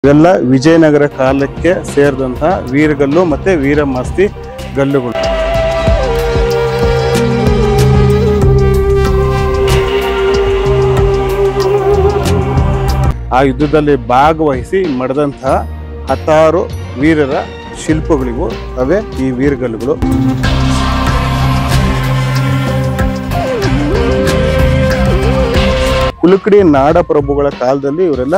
ಇವೆಲ್ಲ ವಿಜಯನಗರ ಕಾಲಕ್ಕೆ ಸೇರಿದಂತಹ ವೀರಗಲ್ಲು ಮತ್ತೆ ವೀರಮಾಸ್ತಿ ಗಲ್ಲುಗಳು. ಆ ಯುದ್ಧದಲ್ಲಿ ಭಾಗವಹಿಸಿ ಮಡಿದಂತಹ 16 ವೀರರ ಶಿಲ್ಪಗಳಿಗೂ ಅವೇ ಈ ವೀರಗಲ್ಲುಗಳು. ಕುಲುಕಡಿ ನಾಡ ಪ್ರಭುಗಳ ಕಾಲದಲ್ಲಿ ಇವರೆಲ್ಲ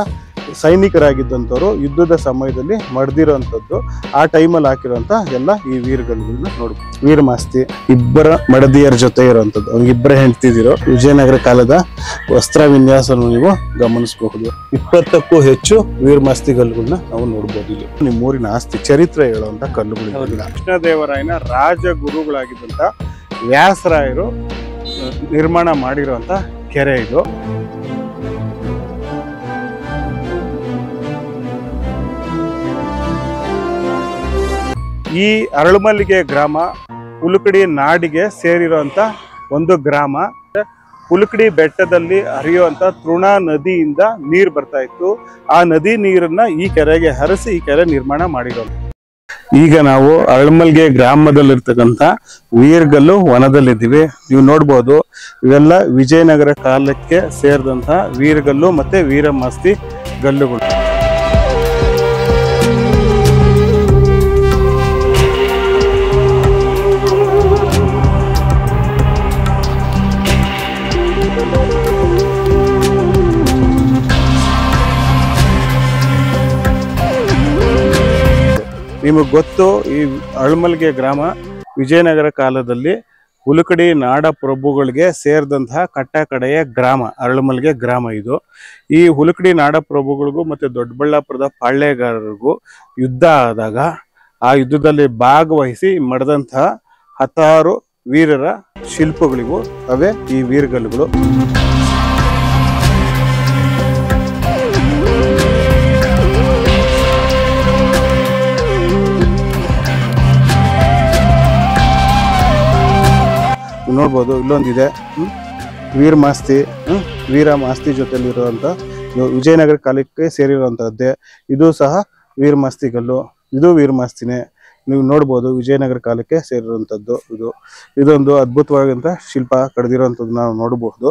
ಸೈನಿಕರಾಗಿದ್ದಂಥವ್ರು ಯುದ್ಧದ ಸಮಯದಲ್ಲಿ ಮಡ್ದಿರೋಂಥದ್ದು. ಆ ಟೈಮಲ್ಲಿ ಹಾಕಿರೋಂಥ ಎಲ್ಲ ಈ ವೀರಗಲ್ಲುಗಳನ್ನ ನೋಡ್ಬೋದು. ವೀರಮಾಸ್ತಿ ಇಬ್ಬರ ಮಡದಿಯರ ಜೊತೆ ಇರೋಂಥದ್ದು, ಅವ್ರಿಗಿಬ್ಬರ ಹೆಂಡ್ತಿದಿರೋ ವಿಜಯನಗರ ಕಾಲದ ವಸ್ತ್ರ ವಿನ್ಯಾಸವನ್ನು ನೀವು ಗಮನಿಸಬಹುದು. 20ಕ್ಕೂ ಹೆಚ್ಚು ವೀರಮಾಸ್ತಿ ಗಲ್ಲುಗಳನ್ನ ನಾವು ನೋಡ್ಬೋದು. ಇಲ್ಲಿ ನಿಮ್ಮೂರಿನ ಆಸ್ತಿ ಚರಿತ್ರೆ ಹೇಳುವಂತ ಕಲ್ಲುಗಳು. ಕೃಷ್ಣದೇವರಾಯನ ರಾಜಗುರುಗಳಾಗಿದ್ದಂತ ವ್ಯಾಸರಾಯರು ನಿರ್ಮಾಣ ಮಾಡಿರುವಂತ ಕೆರೆ ಇದು. ಈ ಅರಳುಮಲ್ಲಿಗೆ ಗ್ರಾಮ ಕುಲುಕಡಿ ನಾಡಿಗೆ ಸೇರಿರುವಂತ ಒಂದು ಗ್ರಾಮ. ಕುಲುಕಡಿ ಬೆಟ್ಟದಲ್ಲಿ ಹರಿಯುವಂತ ತೃಣಾ ನದಿಯಿಂದ ನೀರು ಬರ್ತಾ ಇತ್ತು. ಆ ನದಿ ನೀರನ್ನ ಈ ಕೆರೆಗೆ ಹರಿಸಿ ಈ ಕೆರೆ ನಿರ್ಮಾಣ ಮಾಡಿರೋದು. ಈಗ ನಾವು ಅರಳುಮಲ್ಲಿಗೆ ಗ್ರಾಮದಲ್ಲಿರ್ತಕ್ಕಂಥ ವೀರಗಲ್ಲು ವನದಲ್ಲಿದ್ದೀವಿ. ನೀವು ನೋಡ್ಬೋದು, ಇವೆಲ್ಲ ವಿಜಯನಗರ ಕಾಲಕ್ಕೆ ಸೇರಿದಂತ ವೀರಗಲ್ಲು ಮತ್ತೆ ವೀರಮಾಸ್ತಿ ಗಲ್ಲುಗಳು. ನಿಮಗೆ ಗೊತ್ತು, ಈ ಅರಳುಮಲ್ಲಿಗೆ ಗ್ರಾಮ ವಿಜಯನಗರ ಕಾಲದಲ್ಲಿ ಕುಲುಕಡಿ ನಾಡ ಪ್ರಭುಗಳಿಗೆ ಸೇರಿದಂತಹ ಕಟ್ಟಕಡೆಯ ಗ್ರಾಮ ಅರಳುಮಲ್ಲಿಗೆ ಗ್ರಾಮ ಇದು. ಈ ಹುಲುಕಡಿ ನಾಡ ಪ್ರಭುಗಳಿಗೂ ಮತ್ತೆ ದೊಡ್ಡಬಳ್ಳಾಪುರದ ಪಾಳ್ಯಗಾರರಿಗೂ ಯುದ್ಧ ಆದಾಗ ಆ ಯುದ್ಧದಲ್ಲಿ ಭಾಗವಹಿಸಿ ಮಡಿದಂತಹ 16 ವೀರರ ಶಿಲ್ಪಗಳಿಗೂ ಅವೇ ಈ ವೀರಗಲ್ಲುಗಳು. ನೋಡ್ಬೋದು, ಇಲ್ಲೊಂದಿದೆ ವೀರಮಾಸ್ತಿ. ವೀರಮಾಸ್ತಿ ಜೊತೆಲಿರುವಂತ ವಿಜಯನಗರ ಕಾಲಕ್ಕೆ ಸೇರಿರುವಂತದ್ದೇ. ಇದು ಸಹ ವೀರಮಾಸ್ತಿ ಗಲ್ಲು, ಇದು ವೀರಮಾಸ್ತಿನೇ. ನೀವು ನೋಡ್ಬೋದು, ವಿಜಯನಗರ ಕಾಲಕ್ಕೆ ಸೇರಿರುವಂತದ್ದು. ಇದೊಂದು ಅದ್ಭುತವಾದಂತ ಶಿಲ್ಪ ಕಡ್ದಿರುವಂತದ್ದು ನಾವು ನೋಡಬಹುದು.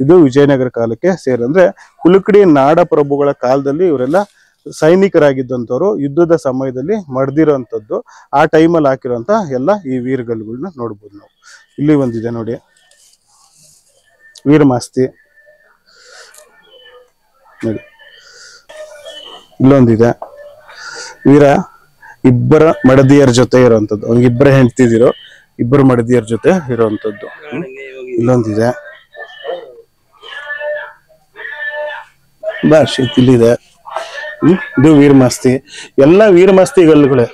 ಇದು ವಿಜಯನಗರ ಕಾಲಕ್ಕೆ ಅಂದ್ರೆ ಕುಲುಕಡಿ ನಾಡ ಪ್ರಭುಗಳ ಕಾಲದಲ್ಲಿ ಇವರೆಲ್ಲ ಸೈನಿಕರಾಗಿದ್ದಂಥವ್ರು ಯುದ್ಧದ ಸಮಯದಲ್ಲಿ ಮಡ್ದಿರೋಂಥದ್ದು. ಆ ಟೈಮಲ್ಲಿ ಹಾಕಿರೋಂಥ ಎಲ್ಲ ಈ ವೀರಗಲ್ಲುಗಳನ್ನ ನೋಡ್ಬೋದು ನಾವು. ಇಲ್ಲಿ ಒಂದಿದೆ ನೋಡಿ, ವೀರಮಾಸ್ತಿ ನೋಡಿ. ಇಲ್ಲೊಂದಿದೆ, ವೀರ ಇಬ್ಬರ ಮಡದಿಯರ ಜೊತೆ ಇರೋಂಥದ್ದು, ಅವ್ರಿಗಿಬ್ಬರ ಹೆಂಡ್ತಿದಿರೋ ಇಬ್ಬರು ಮಡದಿಯರ ಜೊತೆ ಇರೋಂಥದ್ದು. ಇಲ್ಲೊಂದಿದೆ, ಇಲ್ಲಿದೆ. ಇದು ವೀರಮಾಸ್ತಿ. ಎಲ್ಲ ವೀರಮಾಸ್ತಿ ಗಲ್ಲುಗಳೇ.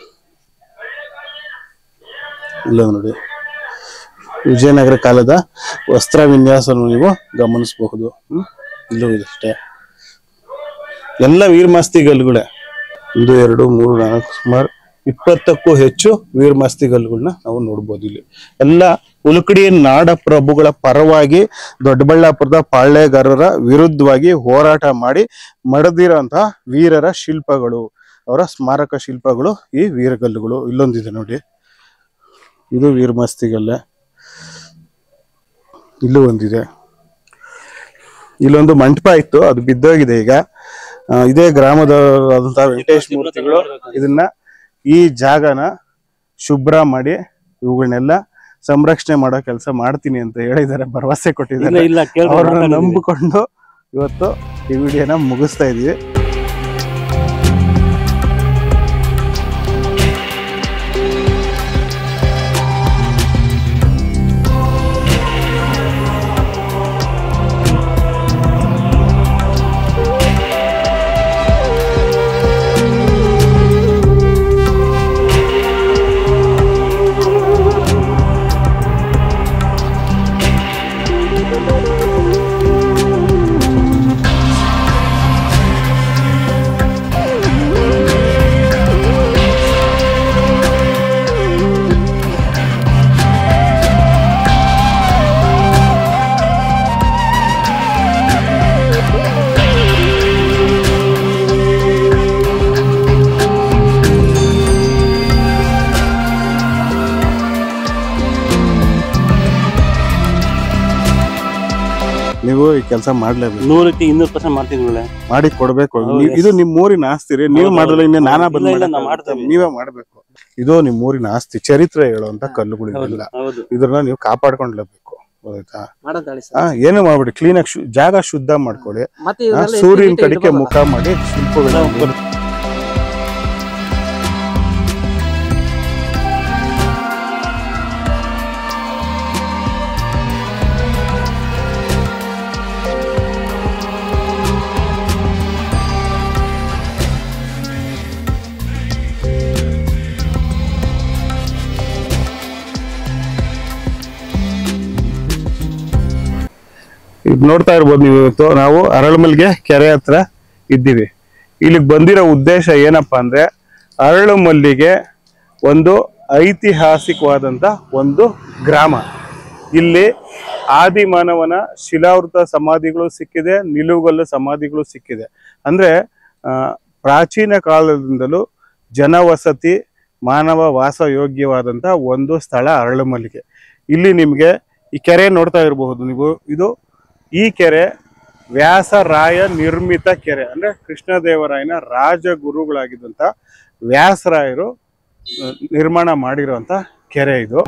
ಇಲ್ಲ ನೋಡಿ, ವಿಜಯನಗರ ಕಾಲದ ವಸ್ತ್ರ ವಿನ್ಯಾಸವನ್ನು ನೀವು ಗಮನಿಸಬಹುದು. ಇಲ್ಲೂ ಇದಷ್ಟೇ, ಎಲ್ಲ ವೀರಮಾಸ್ತಿ ಗಲ್ಲುಗಳೇ. 1 2 3 4 ಸುಮಾರು 20ಕ್ಕೂ ಹೆಚ್ಚು ವೀರಮಾಸ್ತಿ ಗಲ್ಲುಗಳನ್ನ ನಾವು ನೋಡ್ಬೋದು. ಇಲ್ಲಿ ಎಲ್ಲ ಕುಲುಕಡಿ ನಾಡ ಪ್ರಭುಗಳ ಪರವಾಗಿ ದೊಡ್ಡಬಳ್ಳಾಪುರದ ಪಾಳ್ಯಗಾರರ ವಿರುದ್ಧವಾಗಿ ಹೋರಾಟ ಮಾಡಿ ಮಡದಿರೋಂತಹ ವೀರರ ಶಿಲ್ಪಗಳು, ಅವರ ಸ್ಮಾರಕ ಶಿಲ್ಪಗಳು ಈ ವೀರಗಲ್ಲುಗಳು. ಇಲ್ಲೊಂದಿದೆ ನೋಡಿ, ಇದು ವೀರಮಾಸ್ತಿ ಗಲ್ಲೆ. ಇಲ್ಲೂ ಒಂದಿದೆ. ಇಲ್ಲೊಂದು ಮಂಟಪ ಇತ್ತು, ಅದು ಬಿದ್ದೋಗಿದೆ ಈಗ. ಇದೇ ಗ್ರಾಮದವರಾದಂತಹ ವೆಂಕಟೇಶ್ ಮೂರ್ತಿಗಳು ಇದನ್ನ ಈ ಜಾಗನ ಶುಭ್ರ ಮಾಡಿ ಇವುಗಳನ್ನೆಲ್ಲ ಸಂರಕ್ಷಣೆ ಮಾಡೋ ಕೆಲಸ ಮಾಡ್ತೀನಿ ಅಂತ ಹೇಳಿದ್ದಾರೆ, ಭರವಸೆ ಕೊಟ್ಟಿದ್ದಾರೆ. ಅವ್ರನ್ನ ನಂಬಿಕೊಂಡು ಇವತ್ತು ಈ ವಿಡಿಯೋನ ಮುಗಿಸ್ತಾ ಇದೀವಿ. ಈ ಕೆಲಸ ಮಾಡ್ಲೇಬೇಕು. 100ಕ್ಕೆ 200% ಮಾಡ್ತಿದ್ವಿ. ಮಾಡಿ ಕೊಡ್ಬೇಕು. ಇದು ನಿಮ್ ಊರಿನ ಆಸ್ತಿ ರೀ. ನೀವು ಮಾಡಿದ್ರೆ ಇನ್ನು ನಾನಾ ಬಂದ್ ನೀವೇ ಮಾಡ್ಬೇಕು. ಇದು ನಿಮ್ ಊರಿನ ಆಸ್ತಿ, ಚರಿತ್ರೆ ಹೇಳುವಂತ ಕಲ್ಲುಗಳಿಲ್ಲ. ಇದ್ರನ್ನ ನೀವು ಕಾಪಾಡ್ಕೊಂಡ್ಲೇಬೇಕು. ಗೊತ್ತಾಯ್ತಾ? ಏನು ಮಾಡ್ಬಿಡಿ, ಕ್ಲೀನ್ ಆಗಿ ಜಾಗ ಶುದ್ಧ ಮಾಡ್ಕೊಳ್ಳಿ. ಸೂರ್ಯನ ಕಡೆಗೆ ಮುಖ ಮಾಡಿ ಶಿಲ್ಪಗಳು. ನೋಡ್ತಾ ಇರ್ಬೋದು ನೀವು. ಇವತ್ತು ನಾವು ಅರಳುಮಲ್ಗೆ ಕೆರೆ ಹತ್ರ ಇದ್ದೀವಿ. ಇಲ್ಲಿಗೆ ಬಂದಿರೋ ಉದ್ದೇಶ ಏನಪ್ಪಾ ಅಂದ್ರೆ, ಅರಳುಮಲ್ಲಿಗೆ ಒಂದು ಐತಿಹಾಸಿಕವಾದಂತ ಒಂದು ಗ್ರಾಮ. ಇಲ್ಲಿ ಆದಿಮಾನವನ ಶಿಲಾವೃತ ಸಮಾಧಿಗಳು ಸಿಕ್ಕಿದೆ, ನಿಲುವುಗಲ್ಲು ಸಮಾಧಿಗಳು ಸಿಕ್ಕಿದೆ. ಅಂದ್ರೆ ಪ್ರಾಚೀನ ಕಾಲದಿಂದಲೂ ಜನವಸತಿ, ಮಾನವ ವಾಸಯೋಗ್ಯವಾದಂತ ಒಂದು ಸ್ಥಳ ಅರಳುಮಲ್ಲಿಗೆ. ಇಲ್ಲಿ ನಿಮ್ಗೆ ಈ ಕೆರೆ ನೋಡ್ತಾ ಇರಬಹುದು ನೀವು. ಈ ಕೆರೆ ವ್ಯಾಸರಾಯ ನಿರ್ಮಿತ ಕೆರೆ. ಅಂದ್ರೆ ಕೃಷ್ಣದೇವರಾಯನ ರಾಜಗುರುಗಳಾಗಿದ್ದಂತ ವ್ಯಾಸರಾಯರು ನಿರ್ಮಾಣ ಮಾಡಿರುವಂತ ಕೆರೆ ಇದು.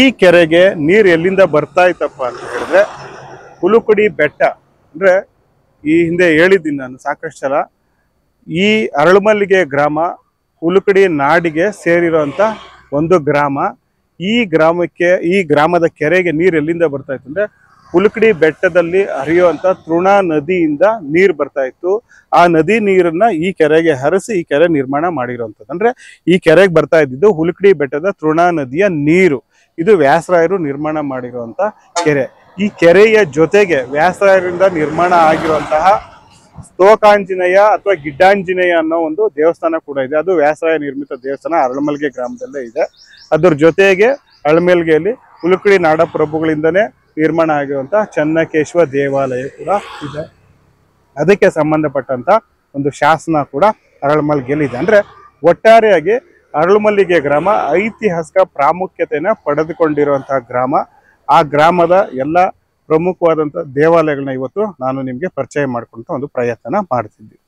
ಈ ಕೆರೆಗೆ ನೀರು ಎಲ್ಲಿಂದ ಬರ್ತಾ ಇತ್ತಪ್ಪ ಅಂತ ಹೇಳಿದ್ರೆ, ಹುಲುಕುಡಿ ಬೆಟ್ಟ. ಅಂದ್ರೆ ಈ ಹಿಂದೆ ಹೇಳಿದ್ದೀನಿ ನಾನು ಸಾಕಷ್ಟು ಸಲ, ಈ ಅರಳುಮಲ್ಲಿಗೆ ಗ್ರಾಮ ಹುಲುಕುಡಿ ನಾಡಿಗೆ ಸೇರಿರುವಂತ ಒಂದು ಗ್ರಾಮ. ಈ ಗ್ರಾಮದ ಕೆರೆಗೆ ನೀರು ಎಲ್ಲಿಂದ ಬರ್ತಾ ಇತ್ತು ಅಂದ್ರೆ, ಹುಲುಕುಡಿ ಬೆಟ್ಟದಲ್ಲಿ ಹರಿಯುವಂತ ತೃಣಾ ನದಿಯಿಂದ ನೀರು ಬರ್ತಾ ಇತ್ತು. ಆ ನದಿ ನೀರನ್ನ ಈ ಕೆರೆಗೆ ಹರಿಸಿ ಈ ಕೆರೆ ನಿರ್ಮಾಣ ಮಾಡಿರುವಂಥದ್ದು. ಅಂದ್ರೆ ಈ ಕೆರೆಗೆ ಬರ್ತಾ ಇದ್ದಿದ್ದು ಹುಲುಕುಡಿ ಬೆಟ್ಟದ ತೃಣಾ ನದಿಯ ನೀರು. ಇದು ವ್ಯಾಸರಾಯರು ನಿರ್ಮಾಣ ಮಾಡಿರುವಂತ ಕೆರೆ. ಈ ಕೆರೆಯ ಜೊತೆಗೆ ವ್ಯಾಸರಾಯರಿಂದ ನಿರ್ಮಾಣ ಆಗಿರುವಂತಹ ಸ್ತೋಕಾಂಜನೇಯ ಅಥವಾ ಗಿಡ್ಡಾಂಜನೇಯ ಅನ್ನೋ ಒಂದು ದೇವಸ್ಥಾನ ಕೂಡ ಇದೆ. ಅದು ವ್ಯಾಸರಾಯ ನಿರ್ಮಿತ ದೇವಸ್ಥಾನ ಅರಳುಮಲ್ಲಿಗೆ ಗ್ರಾಮದಲ್ಲೇ ಇದೆ. ಅದ್ರ ಜೊತೆಗೆ ಅರಳುಮಲ್ಲಿಗೆಯಲ್ಲಿ ಹುಲುಕುಡಿ ನಾಡಪ್ರಭುಗಳಿಂದನೇ ನಿರ್ಮಾಣ ಆಗಿರುವಂತಹ ಚನ್ನಕೇಶವ ದೇವಾಲಯ ಕೂಡ ಇದೆ. ಅದಕ್ಕೆ ಸಂಬಂಧಪಟ್ಟಂತ ಒಂದು ಶಾಸನ ಕೂಡ ಅರಳುಮಲ್ಲಿಗೆಯಲ್ಲಿ ಇದೆ. ಅಂದ್ರೆ ಒಟ್ಟಾರೆಯಾಗಿ ಅರಳುಮಲ್ಲಿಗೆ ಗ್ರಾಮ ಐತಿಹಾಸಿಕ ಪ್ರಾಮುಖ್ಯತೆಯನ್ನ ಪಡೆದುಕೊಂಡಿರುವಂತಹ ಗ್ರಾಮ. ಆ ಗ್ರಾಮದ ಎಲ್ಲ ಪ್ರಮುಖವಾದಂತಹ ದೇವಾಲಯಗಳನ್ನ ಇವತ್ತು ನಾನು ನಿಮ್ಗೆ ಪರಿಚಯ ಮಾಡ್ಕೊಂತ ಒಂದು ಪ್ರಯತ್ನ ಮಾಡ್ತಿದ್ವಿ.